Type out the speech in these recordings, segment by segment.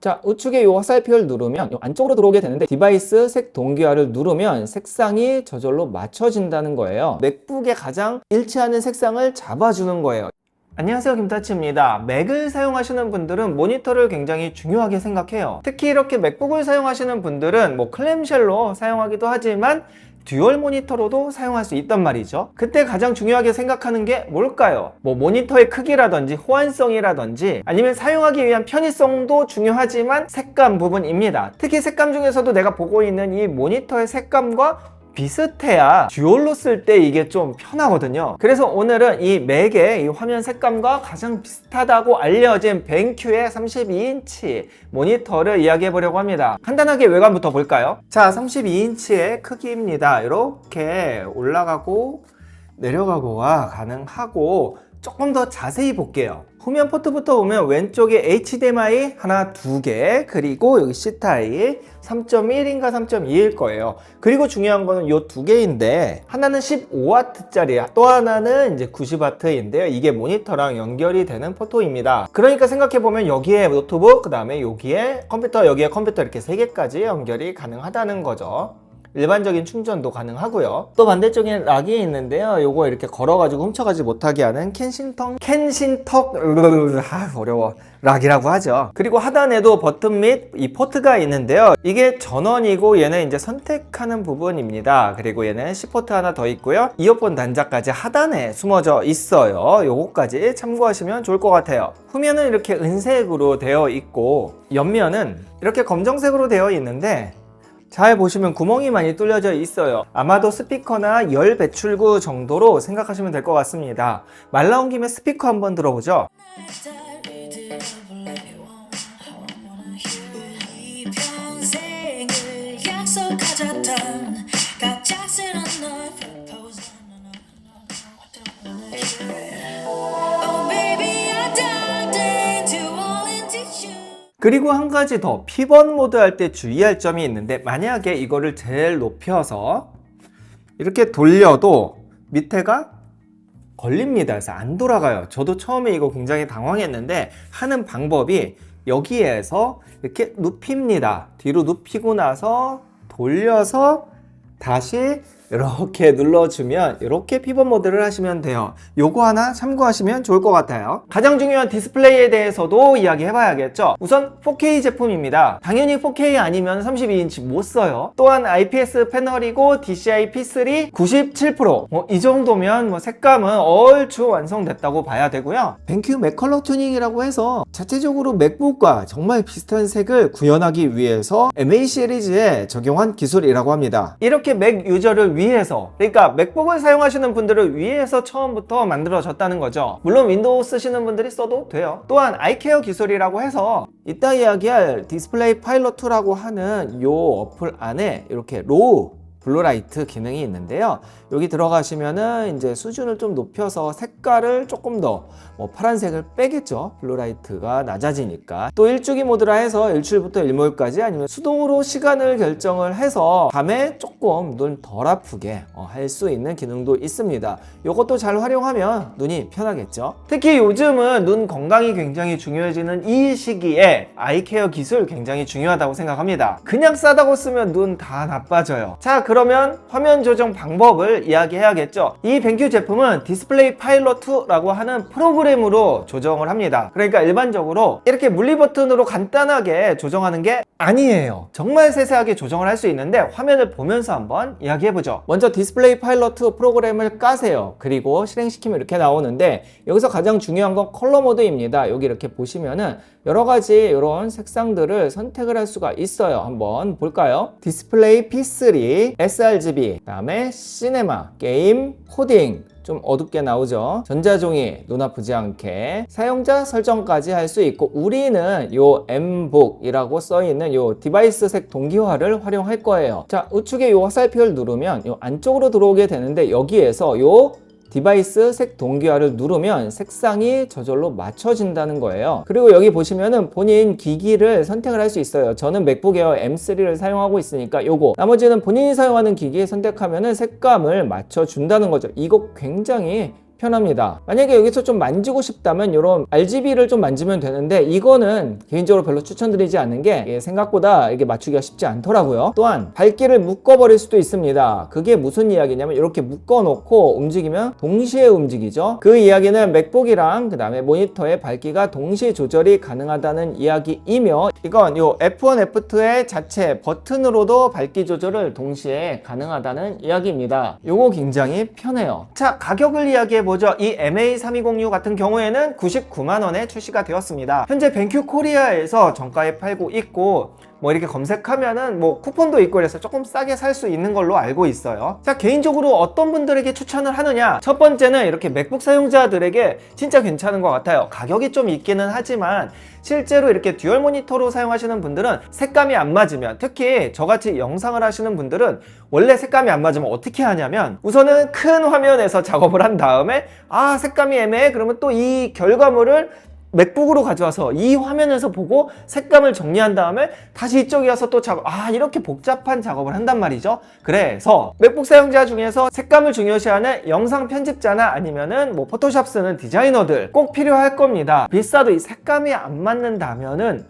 자, 우측에 요 화살표를 누르면 요 안쪽으로 들어오게 되는데 디바이스 색 동기화를 누르면 색상이 저절로 맞춰진다는 거예요. 맥북에 가장 일치하는 색상을 잡아주는 거예요. 안녕하세요, 김타치입니다. 맥을 사용하시는 분들은 모니터를 굉장히 중요하게 생각해요. 특히 이렇게 맥북을 사용하시는 분들은 클램쉘로 사용하기도 하지만 듀얼 모니터로도 사용할 수 있단 말이죠. 그때 가장 중요하게 생각하는 게 뭘까요? 모니터의 크기라든지 호환성이라든지 아니면 사용하기 위한 편의성도 중요하지만 색감 부분입니다. 특히 색감 중에서도 내가 보고 있는 이 모니터의 색감과 비슷해야 듀얼로 쓸 때 이게 좀 편하거든요. 그래서 오늘은 이 맥의 이 화면 색감과 가장 비슷하다고 알려진 벤큐의 32인치 모니터를 이야기해 보려고 합니다. 간단하게 외관부터 볼까요? 자, 32인치의 크기입니다. 이렇게 올라가고 내려가고가 가능하고 조금 더 자세히 볼게요. 후면 포트부터 보면 왼쪽에 HDMI 하나, 두 개, 그리고 여기 C타입 3.1인가 3.2일 거예요. 그리고 중요한 거는 이 두 개인데 하나는 15W짜리야. 또 하나는 이제 90W인데요. 이게 모니터랑 연결이 되는 포트입니다. 그러니까 생각해보면 여기에 노트북, 그 다음에 여기에 컴퓨터, 여기에 컴퓨터 이렇게 세 개까지 연결이 가능하다는 거죠. 일반적인 충전도 가능하고요. 또 반대쪽에 락이 있는데요. 요거 이렇게 걸어가지고 훔쳐가지 못하게 하는 캔신턱 어려워 락이라고 하죠. 그리고 하단에도 버튼 및 이 포트가 있는데요. 이게 전원이고 얘는 이제 선택하는 부분입니다. 그리고 얘는 C포트 하나 더 있고요. 이어폰 단자까지 하단에 숨어져 있어요. 요거까지 참고하시면 좋을 것 같아요. 후면은 이렇게 은색으로 되어 있고 옆면은 이렇게 검정색으로 되어 있는데 잘 보시면 구멍이 많이 뚫려져 있어요. 아마도 스피커나 열 배출구 정도로 생각하시면 될 것 같습니다. 말 나온 김에 스피커 한번 들어보죠. 그리고 한 가지 더, 피벗 모드 할 때 주의할 점이 있는데 만약에 이거를 제일 높여서 이렇게 돌려도 밑에가 걸립니다. 그래서 안 돌아가요. 저도 처음에 이거 굉장히 당황했는데 하는 방법이 여기에서 이렇게 눕힙니다. 뒤로 눕히고 나서 돌려서 다시 이렇게 눌러주면 이렇게 피벗 모드를 하시면 돼요. 요거 하나 참고하시면 좋을 것 같아요. 가장 중요한 디스플레이에 대해서도 이야기해 봐야겠죠. 우선 4K 제품입니다. 당연히 4K 아니면 32인치 못 써요. 또한 IPS 패널이고 DCI P3 97%, 이 정도면 색감은 얼추 완성됐다고 봐야 되고요. 벤큐 맥 컬러 튜닝이라고 해서 자체적으로 맥북과 정말 비슷한 색을 구현하기 위해서 MA 시리즈에 적용한 기술이라고 합니다. 이렇게 맥 유저를 위해서, 그러니까 맥북을 사용하시는 분들을 위해서 처음부터 만들어졌다는 거죠. 물론 윈도우 쓰시는 분들이 써도 돼요. 또한 아이케어 기술이라고 해서 이따 이야기할 디스플레이 파일럿 2라고 하는 요 어플 안에 이렇게 로우 블루라이트 기능이 있는데요. 여기 들어가시면은 이제 수준을 좀 높여서 색깔을 조금 더 파란색을 빼겠죠. 블루라이트가 낮아지니까. 또 일주기 모드라 해서 1출부터 1몰까지 아니면 수동으로 시간을 결정을 해서 밤에 조금 눈 덜 아프게 할 수 있는 기능도 있습니다. 이것도 잘 활용하면 눈이 편하겠죠. 특히 요즘은 눈 건강이 굉장히 중요해지는 이 시기에 아이케어 기술 굉장히 중요하다고 생각합니다. 그냥 싸다고 쓰면 눈 다 나빠져요. 자, 그러면 화면 조정 방법을 이야기해야겠죠. 이 벤큐 제품은 디스플레이 파일럿 2라고 하는 프로그램으로 조정을 합니다. 그러니까 일반적으로 이렇게 물리 버튼으로 간단하게 조정하는 게 아니에요. 정말 세세하게 조정을 할 수 있는데 화면을 보면서 한번 이야기해보죠. 먼저 디스플레이 파일럿 2 프로그램을 까세요. 그리고 실행시키면 이렇게 나오는데 여기서 가장 중요한 건 컬러 모드입니다. 여기 이렇게 보시면은 여러 가지 이런 색상들을 선택을 할 수가 있어요. 한번 볼까요? 디스플레이 P3, sRGB, 그 다음에 시네마, 게임, 코딩, 좀 어둡게 나오죠. 전자종이 눈 아프지 않게 사용자 설정까지 할 수 있고 우리는 요 Mbook이라고 써있는 요 디바이스 색 동기화를 활용할 거예요. 자, 우측에 요 화살표를 누르면 요 안쪽으로 들어오게 되는데 여기에서 요 디바이스 색 동기화를 누르면 색상이 저절로 맞춰진다는 거예요. 그리고 여기 보시면은 본인 기기를 선택을 할 수 있어요. 저는 맥북 에어 M3를 사용하고 있으니까 요거, 나머지는 본인이 사용하는 기기에 선택하면은 색감을 맞춰준다는 거죠. 이거 굉장히 편합니다. 만약에 여기서 좀 만지고 싶다면 이런 RGB를 좀 만지면 되는데 이거는 개인적으로 별로 추천드리지 않는 게 생각보다 이게 맞추기가 쉽지 않더라고요. 또한 밝기를 묶어버릴 수도 있습니다. 그게 무슨 이야기냐면 이렇게 묶어놓고 움직이면 동시에 움직이죠. 그 이야기는 맥북이랑 그 다음에 모니터의 밝기가 동시 조절이 가능하다는 이야기이며, 이건 요 F1, F2의 자체 버튼으로도 밝기 조절을 동시에 가능하다는 이야기입니다. 요거 굉장히 편해요. 자, 가격을 이야기해보죠. 이 MA3206 같은 경우에는 99만원에 출시가 되었습니다. 현재 벤큐 코리아에서 정가에 팔고 있고, 뭐 이렇게 검색하면은 뭐 쿠폰도 있고 그래서 조금 싸게 살 수 있는 걸로 알고 있어요. 자, 개인적으로 어떤 분들에게 추천을 하느냐, 첫 번째는 이렇게 맥북 사용자들에게 진짜 괜찮은 것 같아요. 가격이 좀 있기는 하지만 실제로 이렇게 듀얼 모니터로 사용하시는 분들은 색감이 안 맞으면, 특히 저같이 영상을 하시는 분들은 원래 색감이 안 맞으면 어떻게 하냐면 우선은 큰 화면에서 작업을 한 다음에 아, 색감이 애매해? 그러면 또 이 결과물을 맥북으로 가져와서 이 화면에서 보고 색감을 정리한 다음에 다시 이쪽에 와서 또 이렇게 복잡한 작업을 한단 말이죠. 그래서 맥북 사용자 중에서 색감을 중요시하는 영상 편집자나 아니면은 뭐 포토샵 쓰는 디자이너들 꼭 필요할 겁니다. 비싸도 이 색감이 안 맞는다면은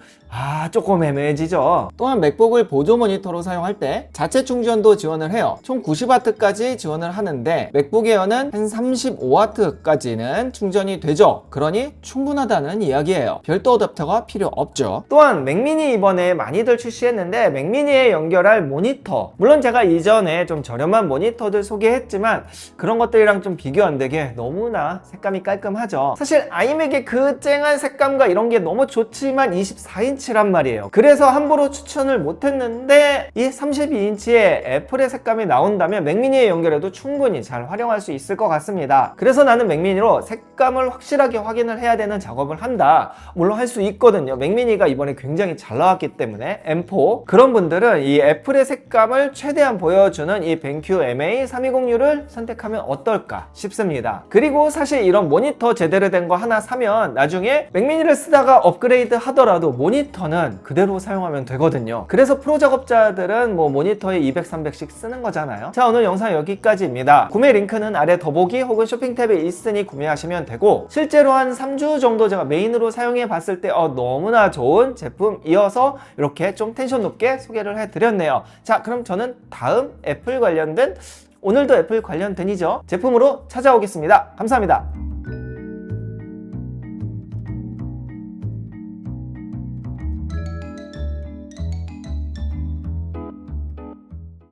조금 애매해지죠. 또한 맥북을 보조 모니터로 사용할 때 자체 충전도 지원을 해요. 총 90W까지 지원을 하는데 맥북 에어는 한 35W까지는 충전이 되죠. 그러니 충분하다는 이야기예요. 별도 어댑터가 필요 없죠. 또한 맥미니 이번에 많이들 출시했는데 맥미니에 연결할 모니터, 물론 제가 이전에 좀 저렴한 모니터들 소개했지만 그런 것들이랑 좀 비교 안 되게 너무나 색감이 깔끔하죠. 사실 아이맥의 그 쨍한 색감과 이런 게 너무 좋지만 24인치 란 말이에요. 그래서 함부로 추천을 못했는데 이 32인치의 애플의 색감이 나온다면 맥미니에 연결해도 충분히 잘 활용할 수 있을 것 같습니다. 그래서 나는 맥미니로 색감을 확실하게 확인을 해야 되는 작업을 한다, 물론 할 수 있거든요. 맥미니가 이번에 굉장히 잘 나왔기 때문에 M4 그런 분들은 이 애플의 색감을 최대한 보여주는 이 벤큐 MA3206를 선택하면 어떨까 싶습니다. 그리고 사실 이런 모니터 제대로 된 거 하나 사면 나중에 맥미니를 쓰다가 업그레이드 하더라도 모니터는 그대로 사용하면 되거든요. 그래서 프로 작업자들은 뭐 모니터에 200, 300씩 쓰는 거잖아요. 자, 오늘 영상 여기까지입니다. 구매 링크는 아래 더보기 혹은 쇼핑 탭에 있으니 구매하시면 되고, 실제로 한 3주 정도 제가 메인으로 사용해 봤을 때 너무나 좋은 제품이어서 이렇게 좀 텐션 높게 소개를 해드렸네요. 자, 그럼 저는 다음 애플 관련된, 오늘도 애플 관련된이죠, 제품으로 찾아오겠습니다. 감사합니다.